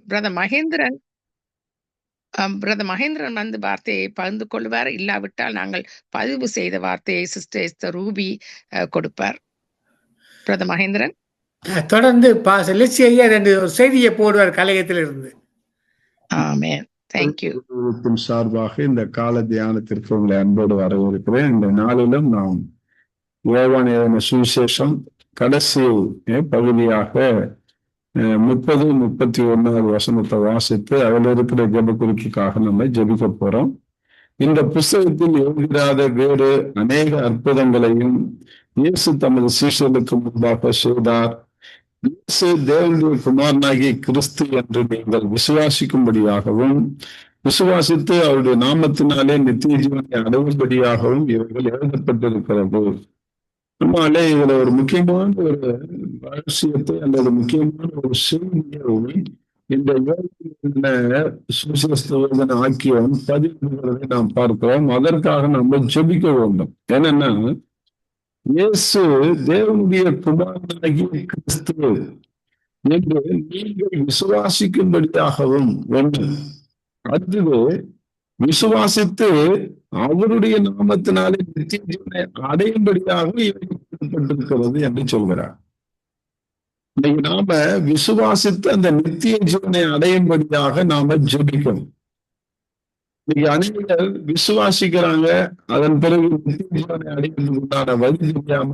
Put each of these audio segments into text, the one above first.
Brother Mahendran brother Mahendran வந்து வார்த்தையை பகிர்ந்து கொள்வார். இல்லாவிட்டால் நாங்கள் பதிவு செய்த வார்த்தையை சிஸ்டர் எஸ்தர் ரூபி கொடுப்பார். பிரதர் மகேந்திரன் தொடர்ந்து லெச்சி ஐயா ரெண்டு செய்தியை போடுவார் கலையத்திலிருந்து. ஆமென். தேங்க்யூ. சார்பாக இந்த கால தியானத்திற்கு உங்களை அன்போடு வரவேற்கிறேன். இந்த நாளிலும் நாம் யோவான் எழுதின சுவிசேஷம் கடைசி பகுதியாக 30, 31 வசனத்தை வாசித்து அதில் இருக்கிற ஜெப குறிப்புக்காக நம்ம ஜெபிக்க போறோம். இந்த புஸ்தகத்தில் எழுதிராத வேறு அநேக அற்புதங்களையும் இயேசு தமது சீஷர்களுக்கு முன்பாக செய்தார். இயேசு தேவனுடைய குமாரனாகிய கிறிஸ்து என்று நீங்கள் விசுவாசிக்கும்படியாகவும் விசுவாசித்து அவருடைய நாமத்தினாலே நித்திய ஜீவனை அடையும்படியாகவும் இவர்கள் எழுதப்பட்டிருக்கிறது. நம்மாலே இதுல ஒரு முக்கியமான ஒரு ரகசியத்தை அல்லது முக்கியமான ஒரு செய்தியை இந்த சுவிசேஷ ஆக்கியம் பதிவுகிறதை நாம் பார்க்கிறோம். அதற்காக நம்ம ஜெபிக்க வேண்டும். என்னன்னா, இயேசு தேவனுடைய குமாரனாகிய கிறிஸ்து என்று நீங்கள் விசுவாசிக்கும்படியாகவும் ஒன்று, அதுவே விசுவாசித்து அவருடைய நாமத்தினாலே நித்திய ஜீவனை அடையும்படியாக இவைப்பட்டிருக்கிறது என்று சொல்கிறார். இன்னைக்கு நாம விசுவாசித்து அந்த நித்திய ஜீவனை அடையும்படியாக நாம ஜெபிக்கணும். இன்னைக்கு அநேகர் விசுவாசிக்கிறாங்க, அதன் பிறகு நித்திய ஜீவனை அடைவதற்குண்டான வழி தெரியாம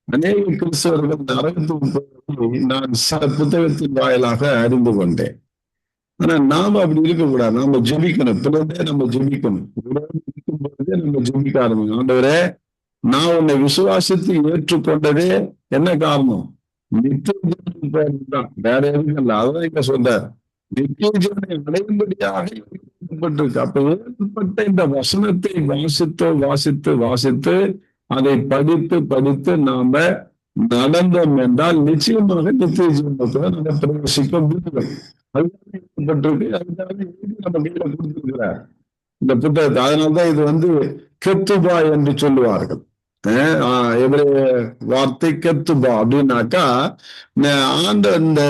அநேக கிறிஸ்தவர்கள் நரகத்துக்கு நான் சில புத்தகத்தின் வாயிலாக அறிந்து கொண்டேன். ஆனா நாம அப்படி இருக்கக்கூடாது. நாம ஜெபிக்கணும். பிறந்தே நம்ம ஜெபிக்கணும். இருக்கும் பொழுதே நம்ம ஜெபிக்க ஆரம்பிக்கணும். ஆண்டவரே, நான் உன்னை விசுவாசித்து ஏற்றுக்கொண்டதே என்ன காரணம்? நித்திய ஜீவன் தான், வேற எதுவும் இல்லை. அதான் இங்க சொல்ற நித்திய ஜீவனை அடையும்படியாக ஏற்பட்டிருக்கு. அப்ப ஏற்பட்ட இந்த வசனத்தை வாசித்து அதை படித்து நாம நடந்தோம் என்றால் நிச்சயமாக நித்திய ஜீவனத்துல நம்ம பிரவேசிக்க முடியும். அதுதான் ஏற்பட்டிருக்கு. அதுக்காக நம்ம கையில கொடுத்திருக்கிறார் இந்த புத்தகத்தை. அதனால்தான் இது கெத்துபா என்று சொல்லுவார்கள். வார்த்தை கெத்துபா அப்படின்னாக்கா, இந்த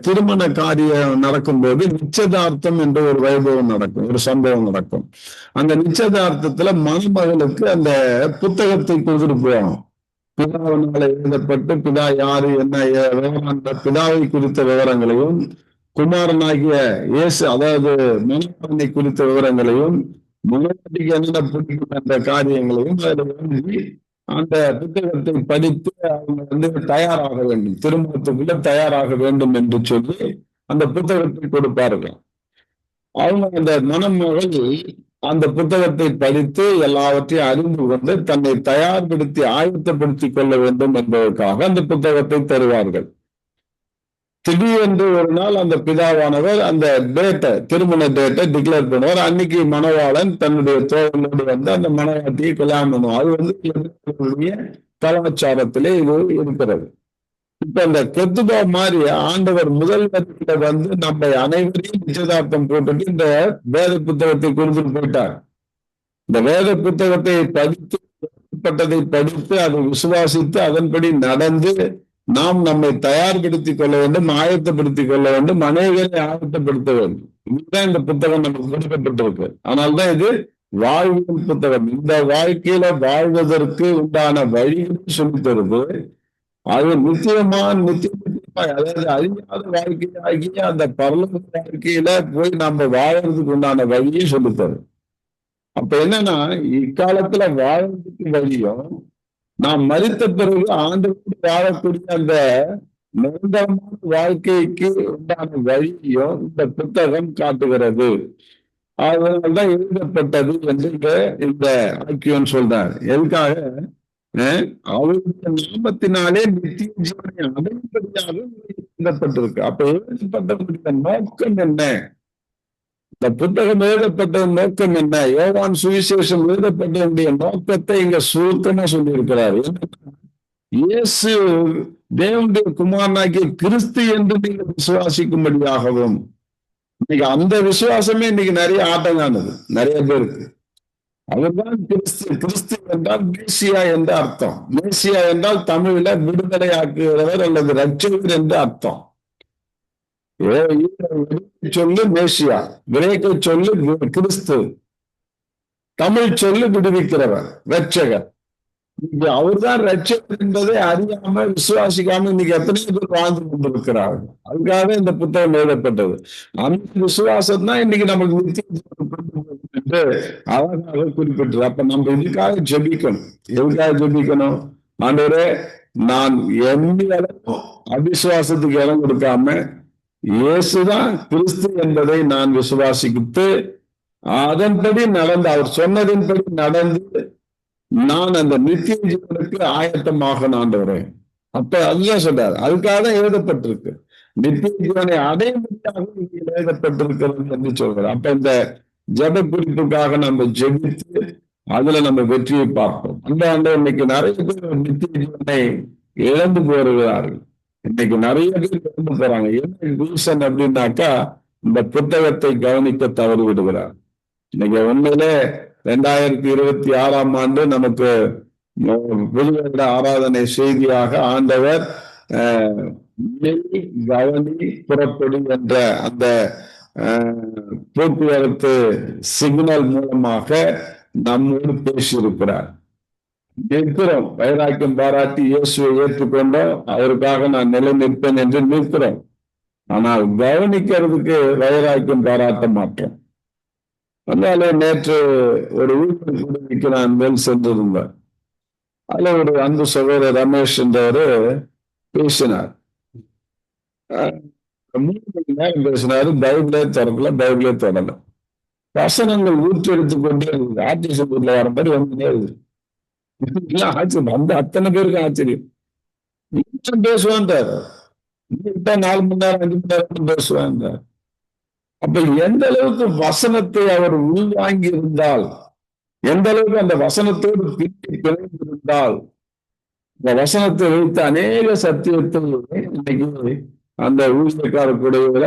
திருமண காரியம் நடக்கும்போது நிச்சயதார்த்தம் என்ற ஒரு வைபவம் நடக்கும், ஒரு சம்பவம் நடக்கும். அந்த நிச்சயதார்த்தத்துல மணமகளுக்கு அந்த புத்தகத்தை கொடுத்துட்டு போவாங்க. பிதாவினால எழுதப்பட்டு பிதா யாரு என்ன பிதாவை குறித்த விவரங்களையும், குமாரனாகிய இயேசு அதாவது மணமகனை குறித்த விவரங்களையும், மணவாட்டிக்கு என்னென்ன பிடிக்கும் என்ற காரியங்களையும் அதுல அந்த புத்தகத்தை படித்து அவங்க தயாராக வேண்டும், திருமணத்துக்குள்ள தயாராக வேண்டும் என்று சொல்லி அந்த புத்தகத்தை கொடுப்பார்கள். அவங்க அந்த மணமகள் அந்த புத்தகத்தை படித்து எல்லாவற்றையும் அறிந்து கொண்டு தன்னை தயார்படுத்தி ஆயத்தப்படுத்தி கொள்ள வேண்டும் என்பதற்காக அந்த புத்தகத்தை தருவார்கள். திடீரென்று ஒரு நாள் அந்த பிதாவானவர் அந்த திருமண டேட்டை டிக்ளேர் பண்ணுவார். அன்னைக்கு மணவாளன் தன்னுடைய தோழனோடு அந்த மணவாட்டியை கல்யாணம் பண்ணுவார். அது கலாச்சாரத்திலே இது இருக்கிறது. இப்ப இந்த கெத்துபா மாதிரி ஆண்டவர் முதல் நம்ம அனைவரையும் நிச்சயதார்த்தம் போட்டுட்டு இந்த வேத புத்தகத்தை கொடுத்துட்டு போயிட்டார். இந்த வேத புத்தகத்தை படித்து அதை விசுவாசித்து அதன்படி நடந்து நாம் நம்மை தயார்படுத்திக் கொள்ள வேண்டும், ஆயத்தப்படுத்திக் கொள்ள வேண்டும், அநேகரை ஆயத்தப்படுத்த வேண்டும். இதுதான் இந்த புத்தகம் நமக்கு கொடுக்கப்பட்டிருக்கு. அதனால்தான் இது வாழ்வியல் புத்தகம். இந்த வாழ்க்கையில வாழ்வதற்கு உண்டான வழிகளை சொல்லித் தருது. அது நிச்சயமா அதாவது அழியாத வாழ்க்கையாகிய அந்த பரலோக வாழ்க்கையில போய் நம்ம வாழறதுக்கு உண்டான வழியை சொல்லித் தரும். அப்ப என்னன்னா, இக்காலத்துல வாழறதுக்கு வழியும் நாம் மரித்த பிறகு ஆண்டவரோடு வாழக்கூடிய அந்த நிரந்தரமான வாழ்க்கைக்கு உண்டான வழியும் இந்த புத்தகம் காட்டுகிறது. அதனால்தான் எழுதப்பட்டது என்று இந்த ஆக்கியோன் சொல்றார். எதுக்காக? அவருடைய நாமத்தினாலே நித்திய ஜீவனை அடையும்படியாக எழுதப்பட்டிருக்கு. அப்ப எழுதப்பட்டவருடைய நோக்கம் என்ன? இந்த புத்தகம் எழுதப்பட்ட நோக்கம் என்ன? யோவான் சுவிசேஷம் எழுதப்பட்டவருடைய நோக்கத்தை இங்க சுருக்கமா சொல்லி இருக்கிறார். இயேசு தேவனுடைய குமாரனாகிய கிறிஸ்து என்று நீங்க விசுவாசிக்கும்படியாகவும், இன்னைக்கு அந்த விசுவாசமே இன்னைக்கு நிறைய ஆட்டங்கானது நிறைய பேருக்கு. அவர்தான் கிறிஸ்து. கிறிஸ்து என்றால் மேசியா என்ற அர்த்தம். மேசியா என்றால் தமிழ்ல விடுதலை ஆக்குகிறவர் அல்லது ரட்சகர் என்று அர்த்தம். சொல்லு மேசியா, கிரேக்க சொல்லு கிறிஸ்து, தமிழ் சொல்லு விடுவிக்கிறவர், ரட்சகர். அவர்தான் ரட்சகர் என்பதை அறியாம விசுவாசிக்காம இன்னைக்கு எத்தனை பேர் வாழ்ந்து கொண்டிருக்கிறார்கள். அதுக்காக இந்த புத்தகம் எழுதப்பட்டது. அந்த விசுவாசம் தான் இன்னைக்கு நமக்கு நித்திய அழகாக குறிப்பிட்டது. அப்ப நம்ம இதுக்காக ஜெபிக்கணும். எதுக்காக ஜெபிக்கணும்? ஆண்டவரே, நான் எந்த அளவும் அவிசுவாசத்துக்கு இடம் கொடுக்காம இயேசுதான் கிறிஸ்து என்பதை நான் விசுவாசித்து அதன்படி நடந்து, அவர் சொன்னதின்படி நடந்து நான் அந்த நித்திய ஜீவனுக்கு ஆயத்தமாக ஆண்டவரேன். அப்ப அதுதான் சொல்றாரு. அதுக்காக தான் எழுதப்பட்டிருக்கு. நித்திய ஜீவனை அடைமுறையாக எழுதப்பட்டிருக்கிறது என்று சொல்றாரு. அப்ப இந்த ஜெப குறிப்புக்காக நம்ம ஜெபித்து அதுல நம்ம வெற்றியை பார்ப்போம். அந்த இன்னைக்கு நிறைய பேர் நித்திய ஜீவனை இழந்து போகிறார்கள். இன்னைக்கு நிறைய பேர் இழந்து போறாங்க. என்ன ரீசன் அப்படின்னாக்கா, இந்த புத்தகத்தை கவனிக்க தவறு விடுகிறார். இன்னைக்கு உண்மையிலே 2026 நமக்கு புதுவருட ஆராதனை செய்தியாக ஆண்டவர் கவனி புறப்படி என்ற அந்த போக்குவரத்து சிக்னல் மூலமாக நம்மோடு பேசியிருக்கிறார். நிற்கிறோம், வைராக்கியம் பாராட்டி இயேசுவை ஏற்றுக்கொண்டோம், அவருக்காக நான் நிலை நிற்பேன் என்று நிற்கிறோம். ஆனால் கவனிக்கிறதுக்கு வைராக்கியம் பாராட்ட மாட்டோம். அதனால நேற்று ஒரு ஊழியர் குழுவிக்கு நான் மேல் சென்றிருந்தேன். அதுல ஒரு அன்பு சகோதரர் ரமேஷ் என்றவரு பேசினார். 3 மணி நேரம் பேசினாரு. பைபிளே திறக்கல, பைபிளே தொடரல. வசனங்கள் ஊற்றி எடுத்துக் கொண்டே இருக்குது. ஆட்சியத்துல வர மாதிரி வந்துட்டே இருக்குது. ஆச்சரியம், அந்த அத்தனை பேருக்கு ஆச்சரியம். பேசுவான்றார். 4 மணி நேரம் 5 மணி நேரம் பேசுவான்றார். அப்ப எந்த அளவுக்கு வசனத்தை அவர் உள்வாங்கி இருந்தால், எந்த அளவுக்கு அந்த வசனத்தோடு பிணைந்திருந்தால், இந்த வசனத்தை வைத்து அநேக சத்தியத்தை இன்னைக்கு அந்த ஊழியக்கார கூடையில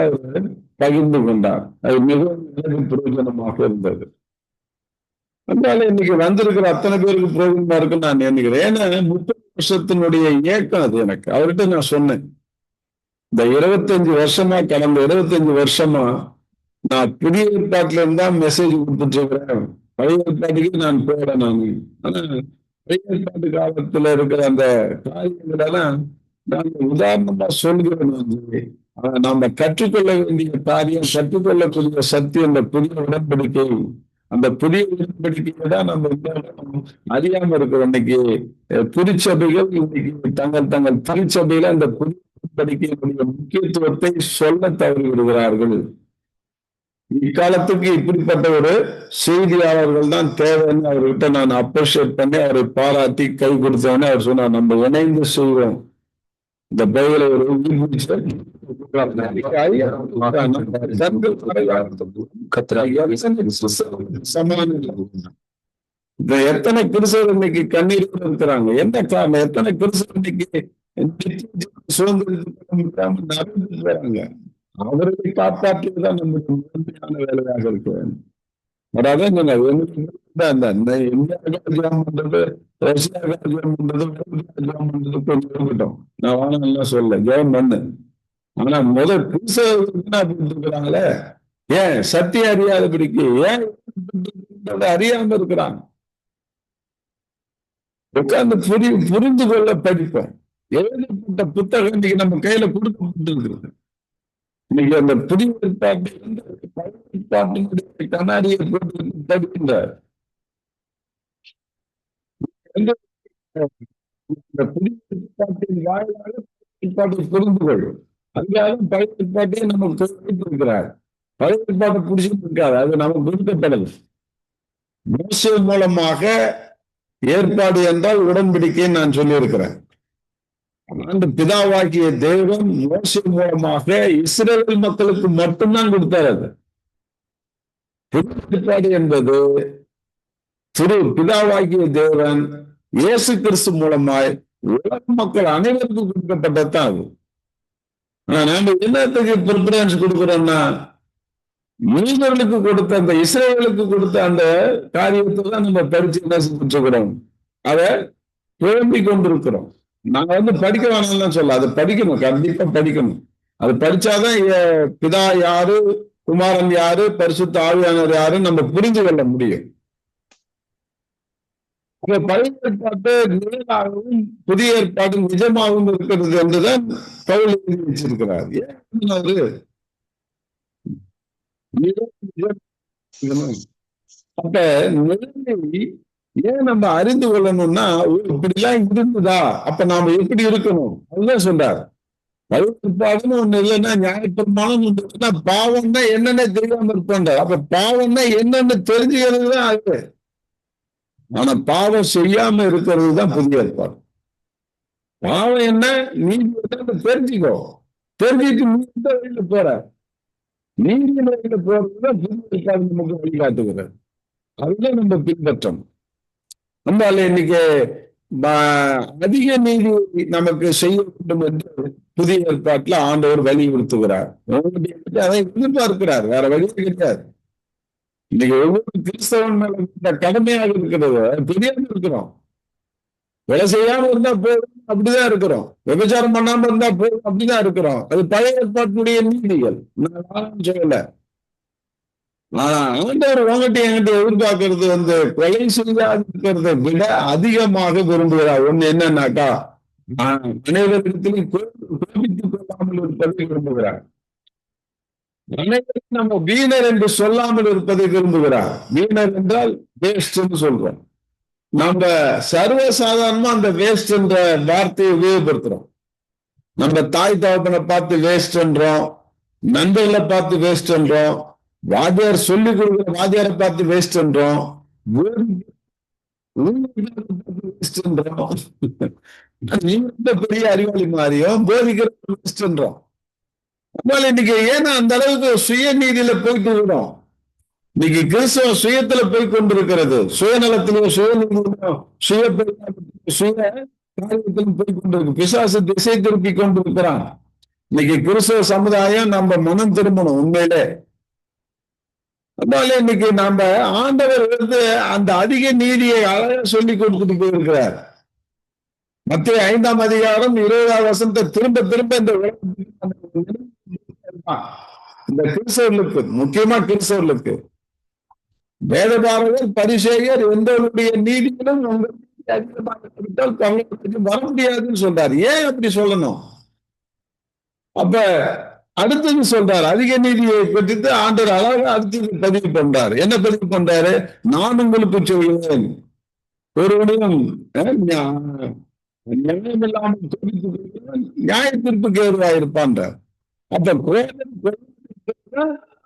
பகிர்ந்து கொண்டார். அது மிகவும் பிரயோஜனமாக இருந்தது. அதனால இன்னைக்கு வந்திருக்கிற அத்தனை பேருக்கு பிரயோஜனமா இருக்குன்னு நான் நினைக்கிறேன். ஏன்னா 30 வருஷத்தினுடைய இயக்கம் அது. எனக்கு அவர்கிட்ட நான் சொன்னேன், இந்த 25 வருஷமா, கடந்த 25 வருஷமா நான் புதிய ஏற்பாட்டுல இருந்தா மெசேஜ் கொடுத்துட்டு இருக்கிறேன். பழைய ஏற்பாட்டுக்கு நான் போயிடறேன். ஆனா பழைய ஏற்பாட்டு காலத்துல இருக்கிற அந்த காரியங்களெல்லாம் நான் உதாரணமா சொல்கிறேன். நாம கற்றுக்கொள்ள வேண்டிய காரியம், கற்றுக்கொள்ளக்கூடிய சத்தியம் இந்த புதிய உடன்படிக்கை. அந்த புதிய உடன்படிக்கையை தான் நம்ம அறியாம இருக்கிறோம். இன்னைக்கு திருச்சபைகள் இன்னைக்கு தங்கள் திருச்சபையில அந்த புதிய உடன்படிக்கையினுடைய முக்கியத்துவத்தை சொல்ல தவறி விடுகிறார்கள். இக்காலத்துக்கு இப்படிப்பட்ட ஒரு செய்தியாளர்கள் தான் தேவைன்னு அவர்கிட்ட நான் அப்ரிஷியேட் பண்ணி அவரை பாராட்டி கை கொடுத்தவனே அவர் சொன்னார், நம்ம இணைந்து செய்வோம். இந்த பைபிளை ஒரு எத்தனை கிறிஸ்தவர் இன்னைக்கு கண்ணீர் இருக்கிறாங்க. என்ன காரணம்? எத்தனை கிறிஸ்தவர் இன்னைக்கு சுதந்திரத்துக்கு நடந்துறாங்க. அவர்களை காப்பாற்றுவதுதான் நம்மளுக்கு முதன்மையான வேலையாக இருக்க வேண்டும். அதாவது பண்றது, ரஷ்யாவுக்கு ஜெபம் பண்றது, ஜெபம் பண்றது கொஞ்சம் இருக்கட்டும், நான் வானெல்லாம் சொல்ல ஜெபம் பண்ணு. ஆனா முதல் புதுசாக இருக்கிறாங்களே, ஏன் சத்தியம் அறியாதபடிக்கு, ஏன் அறியாம இருக்கிறாங்க. உட்கார்ந்து புரிந்து கொள்ள படிப்போம். எழுதப்பட்ட புத்தகம் இன்னைக்கு நம்ம கையில கொடுக்கப்பட்டு இருக்கிறது. இன்னைக்கு அந்த புதிய ஏற்பாட்டினுடைய கண்ணாடியை போட்டு தடுக்கின்றார். புதிய ஏற்பாட்டின் வாயிலாக ஏற்பாட்டை புரிந்து கொள்ளும். அதுக்காக பழைய ஏற்பாட்டையே நமக்கு இருக்கிறார். பழைய ஏற்பாட்டை புடிச்சிட்டு இருக்காது, அது நமக்கு கொடுக்கப்படல. மோசே மூலமாக ஏற்பாடு என்றால் உடன்படிக்கை நான் சொல்லியிருக்கிறேன். அந்த பிதாவாகிய தேவன் மோசே மூலமாக இஸ்ரவேல் மக்களுக்கு மட்டும்தான் கொடுத்தார். அது ஏற்பாடு என்பது பிதாவாகிய தேவன் இயேசு கிறிஸ்து மூலமாய் உலக மக்கள் அனைவருக்கும் கொடுக்கப்பட்டதான் அது. நாம என்னத்துக்கு பிரிபரன்ஸ் கொடுக்கிறோம்னா, யூதர்களுக்கு கொடுத்த அந்த இஸ்ரவேலுக்கு கொடுத்த அந்த காரியத்தை தான் நம்ம படிச்சு என்ன செஞ்சுக்கிறோம், அதை குழம்பி கொண்டிருக்கிறோம். நாங்க படிக்க வேணாம்னு சொல்ல, அதை படிக்கணும், கண்டிப்பா படிக்கணும். அது படிச்சாதான் பிதா யாரு, குமாரன் யாரு, பரிசுத்த ஆவியானவர் யாருன்னு நம்ம புரிந்து கொள்ள முடியும். பழைய ஏற்பாட்டு நிழலாகவும் புதிய ஏற்பாடு நிஜமாகவும் இருக்கிறது என்றுதான் பவுல் எழுதி வச்சிருக்கிறார். அப்ப நிலைமை ஏன் நம்ம அறிந்து கொள்ளணும்னா, இப்படிலாம் இருந்ததா, அப்ப நாம எப்படி இருக்கணும் அதுதான் சொல்றாரு. பழுப்பாடுன்னு ஒண்ணு இல்லைன்னா, நியாயப்பிரமாணம் ஒண்ணு, பாவம்னா என்னன்னு தெரியாம இருப்பாங்க. அப்ப பாவம்னா என்னன்னு தெரிஞ்சுக்கிறது தான் அது. ஆனா பாவம் செய்யாம இருக்கிறது தான் புதிய ஏற்பாடு. பாவம் என்ன, நீதி தெரிஞ்சுக்கோ, தெரிஞ்சுட்டு நீ எந்த வழியில போற, நீதியின் வழியில போறதுதான் புதிய ஏற்பாடு நமக்கு வழிகாட்டுகிறது. அதுதான் நம்ம பின்பற்றோம். நம்மளால இன்னைக்கு அதிக நீதி நமக்கு செய்ய வேண்டும் என்று புதிய ஏற்பாட்டுல ஆண்டவர் வலியுறுத்துகிறார். அதை எதிர்பார்க்கிறார், வேற வழியே கிடையாது. இன்னைக்கு ஒவ்வொரு கிறிஸ்தவன் மேல கடமையாக இருக்கிறது தெரியாம இருக்கிறோம். வேலை செய்யாம இருந்தா போதும் அப்படிதான் இருக்கிறோம். விபச்சாரம் பண்ணாம இருந்தா போதும் அப்படிதான் இருக்கிறோம். அது பழைய ஏற்பாட்டுடைய நீதிகள், நான் சொல்லல. ஆண்டவர் உங்ககிட்ட என்கிட்ட எதிர்பார்க்கறது கொலை செய்யாதிருக்கிறத விட அதிகமாக விரும்புகிறார். ஒண்ணு என்னன்னாக்கா, அனைவரிடத்திலும் கோபித்துக் கொள்ளாமல் இருப்பதை விரும்புகிறார். அனைவரும் நம்ம வீணர் என்று சொல்லாமல் இருப்பதை விரும்புகிறார். வீணர் என்றால் வேஸ்ட் என்று சொல்றோம். நம்ம சர்வசாதாரணமா அந்த வேஸ்ட் என்ற வார்த்தையை உபயோகப்படுத்துறோம். நம்ம தாய் தகப்பனை பார்த்து வேஸ்ட் என்றோம், நண்பர்களை பார்த்து வேஸ்ட் என்றோம், வாத்தியார் சொல்லி கொடுக்குற வாத்தியாரை பார்த்து வேஸ்ட் என்றோம், பெரிய அறிவாளி மாதிரியும் போதிக்கிற வேஸ்ட் என்றோம். அதனால இன்னைக்கு ஏன்னா அந்த அளவுக்கு சுயநீதியில போயிட்டு இருக்கிறோம். இன்னைக்கு கிறிஸ்தவ சுயத்துல போய் கொண்டிருக்கிறது, சுயநலத்திலும் சுயநீதியிலும் சுய காரியத்திலும் போய் கொண்டிருக்கு. பிசாசு திசை திருப்பி கொண்டிருக்கிறான். இன்னைக்கு கிறிஸ்தவ சமுதாயம் நம்ம மனம் திரும்பணும் உண்மையிலே. அதனால இன்னைக்கு நாம ஆண்டவர் அந்த அதிக நீதியை அழகா சொல்லி கொடுத்துட்டு போயிருக்கிறார். மத்திய 5ஆம் அதிகாரம் 20ஆம் வசனத்தை திரும்ப திரும்ப இந்த கிறிஸ்தவர்களுக்கு, முக்கியமா கிறிஸ்தவர்களுக்கு, வேதபாரகர் பரிசேயர் எந்தவருடைய நீதியிலும் வர முடியாதுன்னு சொல்றாரு. ஏன் அப்படி சொல்லணும்? அப்ப அடுத்தது சொல்றாரு, அதிக நீதியை பற்றி ஆண்டவர் அழகாக அடுத்தது பதிவு பண்றாரு. என்ன பதிவு பண்றாரு? நான் உங்களுக்கு சொல்லுவேன், ஒருவனையும் நியாயமில்லாமல் நியாய தீர்ப்புக்கு ஏதுவாயிருப்பான். அப்ப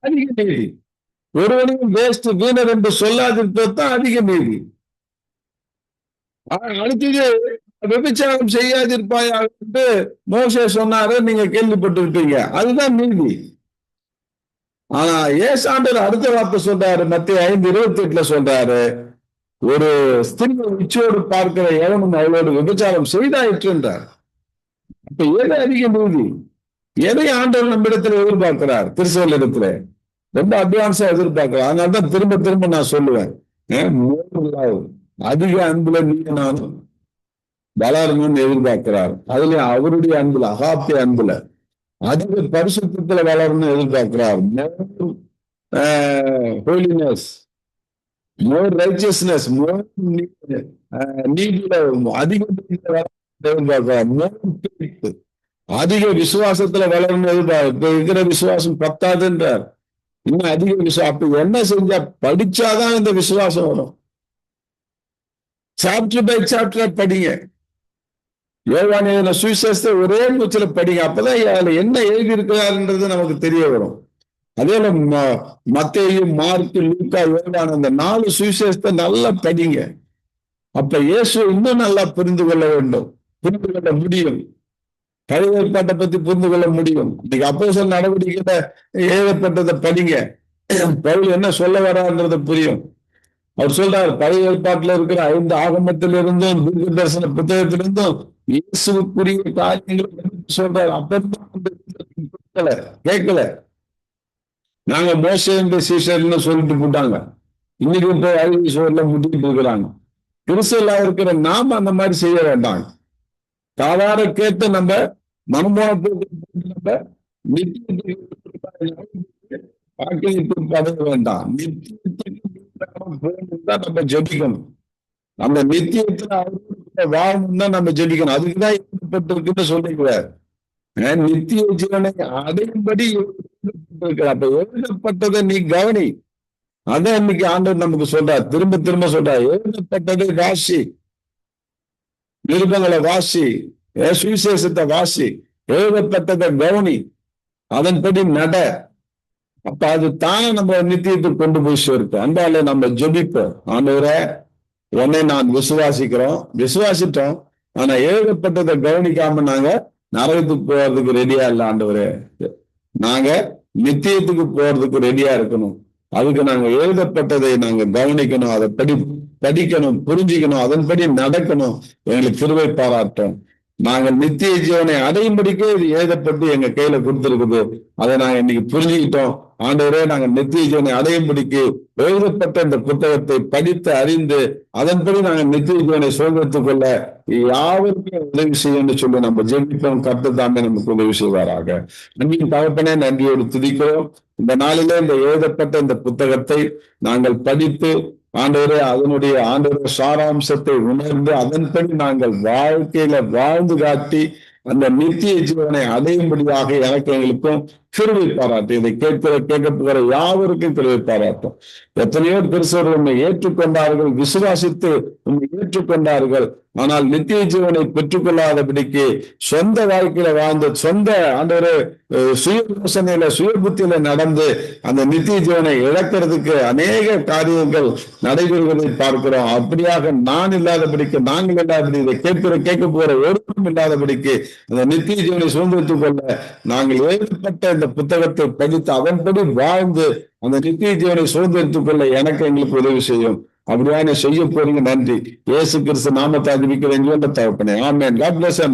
அதிக நீதி. ஒருவனையும் வேஸ்ட் வீணர் என்று சொல்லாதிருப்பதுதான் அதிக நீதி. அடுத்தது விபச்சாரம் செய்யாதிருப்பாயா என்று மோசே சொன்னாரு, நீங்க கேள்விப்பட்டிருப்பீங்க. அதுதான் நீதி. ஆனா ஏசாண்டர் அடுத்த வார்த்தை சொல்றாரு, மத்திய 5:28 சொல்றாரு, ஒரு ஸ்திரீ உச்சியோடு பார்க்கிற எவனும் அவளோடு விபச்சாரம் செய்தாயிற்று என்றார். அப்ப எது அதிக நீதி? எதை ஆண்டவர் நம்மிடத்துல எதிர்பார்க்கிறார்? கிறிஸ்தவ இடத்துல ரொம்ப அட்வான்ஸா எதிர்பார்க்கிறார். அதனால்தான் திரும்ப திரும்ப நான் சொல்லுவேன், அதிக அன்புல நீங்க நானும் வளரணும்னு எதிர்பார்க்கிறார். அதுல அவருடைய அன்புல, அகாப்திய அன்புல அதிக பரிசுத்தத்துல வளரணும்னு எதிர்பார்க்கிறார். ஹோலினஸ், மோர் ரைச்சியஸ்னஸ், மோர் நீதியில அதிக எதிர்பார்க்கிறார். அதிக விசுவாசத்துல வளரணும்னு எதிர்பார்க்க. இப்ப இருக்கிற விசுவாசம் பத்தாதுன்றார், இன்னும் அதிக விசுவாசம். அப்ப என்ன செஞ்சா படிச்சாதான் இந்த விசுவாசம் வரும். சாப்டர் பை சாப்டர் படிங்க. யோவான் எழுதின சுவிசேஷத்தை ஒரே மூச்சில படிங்க. அப்பதான் அதுல என்ன எழுதி இருக்கிறாருன்றது நமக்கு தெரிய வரும். அதே மத்தேயு, மார்க்கு, லூக்கா, யோவான், அந்த 4 சுவிசேஷத்தை நல்லா படிங்க. அப்ப இயேசு இன்னும் நல்லா புரிந்து கொள்ள வேண்டும், புரிந்து கொள்ள முடியும். பழைய ஏற்பாட்டை பத்தி புரிந்து கொள்ள முடியும். இன்னைக்கு அப்போஸ்தலர் நடவடிக்கையில எழுதப்பட்டதை படிங்க, பவுல் என்ன சொல்ல வரான்றத புரியும். அவர் சொல்றாரு, பழைய ஏற்பாட்டுல இருக்கிற 5 ஆகமத்திலிருந்தும் தீர்க்க தரிசன புத்தகத்திலிருந்தும் இயேசுக்குரிய காரியங்களை சொல்றாரு. அப்ப கேட்கல, நாங்க மோசே சீஷர்னு சொல்லிட்டு போட்டாங்க. இன்னைக்கு போய் அறிவு சோர்ல முட்டிட்டு இருக்கிறாங்க. கிறிஸ்துவலா இருக்கிற நாம அந்த மாதிரி செய்ய வேண்டாம். சாதாரண கேட்டு நம்ம மனமோன போட்டு நம்ம நித்தியத்துக்கு பதவி வேண்டாம். நித்தியத்துக்கு தான் நம்ம ஜெபிக்கணும். அந்த நித்தியத்துல அவருக்கு வாழணும் தான் நம்ம ஜெபிக்கணும். அதுக்குதான் எழுதப்பட்டிருக்குன்னு சொல்லிக்கிறார். நித்திய ஜீவனை அடையும்படி எழுதப்பட்டிருக்கிறார். அப்ப எழுதப்பட்டதை நீ கவனி. அதான் இன்னைக்கு ஆண்டவர் நமக்கு சொல்றார், திரும்ப திரும்ப சொல்றார், எழுதப்பட்டதை வாசி, நிருபங்களை வாசி, சுவிசேஷத்தை வாசி, எழுதப்பட்டதை கவனி, அதன்படி நட. அப்ப அது தானே நம்ம நித்தியத்துக்கு கொண்டு போய் சேர்ப்போம். அந்தால நம்ம ஜெபிப்போம், ஆண்டவரே உன்னை நான் விசுவாசிட்டோம், ஆனா எழுதப்பட்டதை கவனிக்காம நாங்க நரகத்துக்கு போறதுக்கு ரெடியா இல்லை ஆண்டவரே. நாங்க நித்தியத்துக்கு போறதுக்கு ரெடியா இருக்கணும். அதுக்கு நாங்க எழுதப்பட்டதை நாங்க கவனிக்கணும், அதை படிக்கணும், புரிஞ்சுக்கணும், அதன்படி நடக்கணும். எங்களுக்கு கிருபை பாராட்டும். நாங்கள் நித்திய ஜீவனை அடையும்படிக்கே இது எழுதப்பட்டு எங்க கையில கொடுத்திருக்குது. அதை நாங்க இன்னைக்கு புரிஞ்சுக்கிட்டோம். ஆண்டவரே, நாங்க நித்திய ஜீவனை அடையும்படிக்கு எழுதப்பட்ட இந்த புத்தகத்தை படித்து அறிந்து அதன்படி நாங்க நித்திய ஜீவனை சுதந்திரத்துக் கொள்ள யாருக்கும் உதவி செய்யணும்னு சொல்லி நம்ம ஜெபிப்போம். கர்த்தர் தாமே நமக்கு உதவி செய்வாராக. அன்பின் தகப்பனே, நன்றியோடு துதிக்கிறோம். இந்த நாளிலே இந்த எழுதப்பட்ட இந்த புத்தகத்தை நாங்கள் படித்து ஆண்டவரே ஆண்டவரே சாராம்சத்தை உணர்ந்து அதன்படி நாங்கள் வாழ்க்கையில வாழ்ந்து காட்டி அந்த நித்திய ஜீவனை அடையும்படியாக எனக்கு எங்களுக்கும் கிருபை பாராட்டு. இதை கேட்க போகிற யாவருக்கும் கிருபை பாராட்டும். எத்தனையோ பெருசர்கள் உண்மை ஏற்றுக்கொண்டார்கள், விசுவாசித்து உண்மை ஏற்றுக்கொண்டார்கள். ஆனால் நித்திய ஜீவனை பெற்றுக்கொள்ளாதபடிக்கு சொந்த வாழ்க்கையில வாழ்ந்து சொந்த ஆண்டவரே சுய யோசனையில சுய புத்தியில நடந்து அந்த நித்திய ஜீவனை இழக்கிறதுக்கு அநேக காரியங்கள் நடைபெறுவதை பார்க்கிறோம். அப்படியாக நான் இல்லாதபடிக்கு, நாங்கள் இல்லாதபடி, இதை கேட்க போகிற ஒருவரும் இல்லாதபடிக்கு அந்த நித்திய ஜீவனை சுதந்திரத்துக் கொள்ள நாங்கள் எழுதப்பட்ட இந்த புத்தகத்தை படித்து அதன்படி வாழ்ந்து அந்த நித்திய ஜீவனை சுதந்திரத்துக் கொள்ள எனக்கு எங்களுக்கு உதவி செய்யும். அப்படியான செய்ய போறீங்க. நன்றி. இயேசு கிறிஸ்து நாமத்தை அறிவிக்கிற தகப்பனே. ஆமென். God bless you.